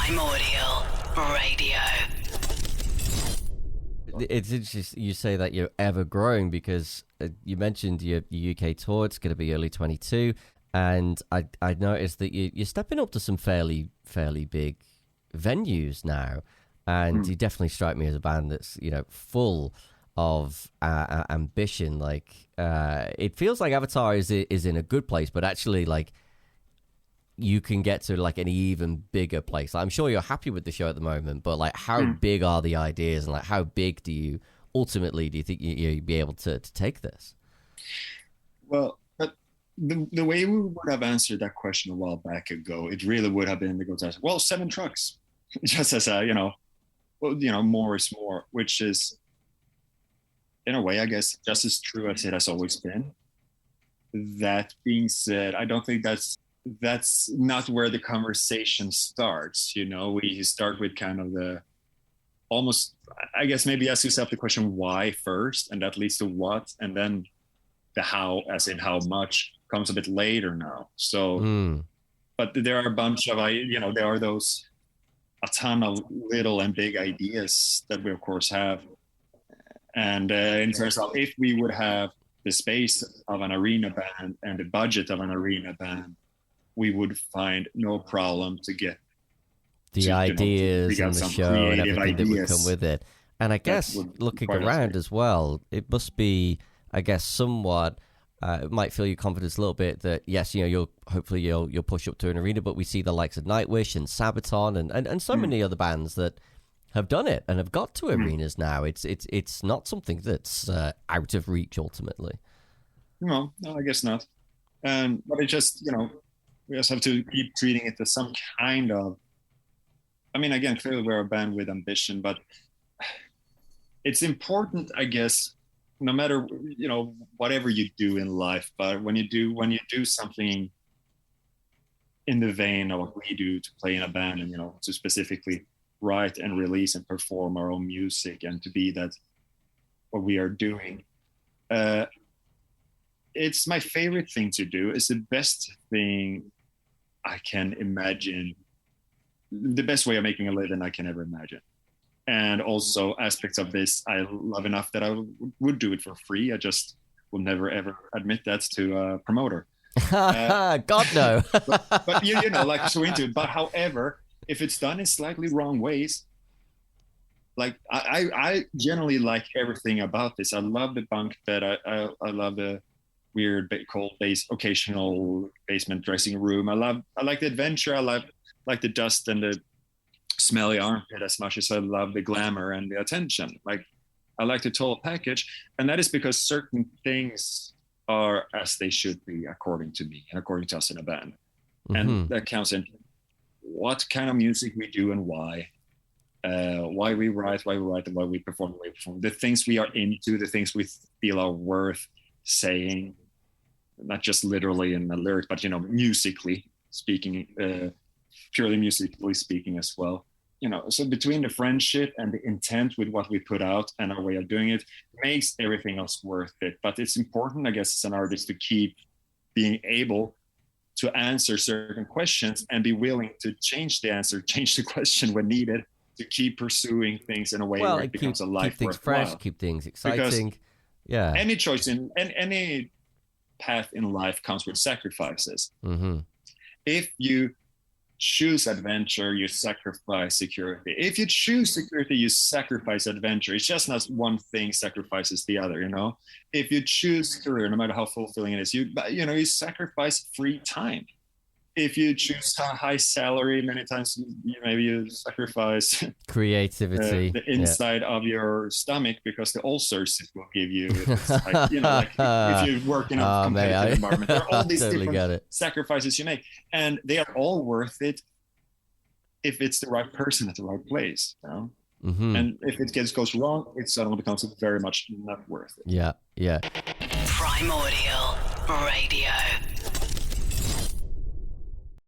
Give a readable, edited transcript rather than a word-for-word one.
Primordial Radio. It's interesting you say that you're ever growing because you mentioned your UK tour. It's going to be early 22, and I noticed that you're stepping up to some fairly big venues now, and you definitely strike me as a band that's full of ambition. Like it feels like Avatar is in a good place, but actually like you can get to like an even bigger place. Like, I'm sure you're happy with the show at the moment, but like how big are the ideas, and like how big do you think you'd be able to take this? Well, but the way we would have answered that question a while back ago, it really would have been to go to, well, 7 trucks, just as a, more is more, which is in a way, I guess, just as true as it has always been. That being said, I don't think that's not where the conversation starts. We start with kind of the almost, I guess, maybe ask yourself the question why first, and that leads to what, and then the how, as in how much, comes a bit later now. So, but there are a bunch of, there are a ton of little and big ideas that we of course have. And in terms of if we would have the space of an arena band and the budget of an arena band, we would find no problem to get the ideas and the show and everything that would come with it. And I guess looking around as well, it must be, I guess, somewhat, it might fill your confidence a little bit that, yes, you'll push up to an arena, but we see the likes of Nightwish and Sabaton and so many other bands that have done it and have got to arenas now. It's not something that's out of reach ultimately. No, I guess not. But it just, we just have to keep treating it as some kind of, again, clearly we're a band with ambition, but it's important, I guess, no matter, whatever you do in life, but when you do something in the vein of what we do, to play in a band and, to specifically write and release and perform our own music, and to be that what we are doing, it's my favorite thing to do. It's the best thing I can imagine, the best way of making a living I can ever imagine. And also aspects of this I love enough that I would do it for free. I just will never ever admit that to a promoter. God no. but like, so into it. But however, if it's done in slightly wrong ways, like I generally like everything about this. I love the bunk bed. I love the weird cold base, occasional basement dressing room. I like the adventure. I like the dust and the smelly armpit as much as I love the glamour and the attention. Like, I like the total package, and that is because certain things are as they should be, according to me and according to us in a band. And that counts in what kind of music we do and why we write, and why we perform, the things we are into, the things we feel are worth saying, not just literally in the lyric, but musically speaking, purely musically speaking as well. So between the friendship and the intent with what we put out and our way of doing it makes everything else worth it. But it's important, I guess, as an artist, to keep being able to answer certain questions and be willing to change the question when needed, to keep pursuing things in a way where it becomes a life keep things worthwhile. Fresh, keep things exciting. Because any choice in any path in life comes with sacrifices. If you choose adventure, you sacrifice security. If you choose security, you sacrifice adventure. It's just not one thing sacrifices the other, If you choose career, no matter how fulfilling it is, you sacrifice free time. If you choose a high salary, many times maybe you sacrifice creativity, the inside of your stomach, because the ulcers it will give you. It's like, if you work in a competitive environment, there are all these totally different sacrifices you make, and they are all worth it if it's the right person at the right place. And if it goes wrong, it suddenly becomes very much not worth it. Yeah. Primordial Radio.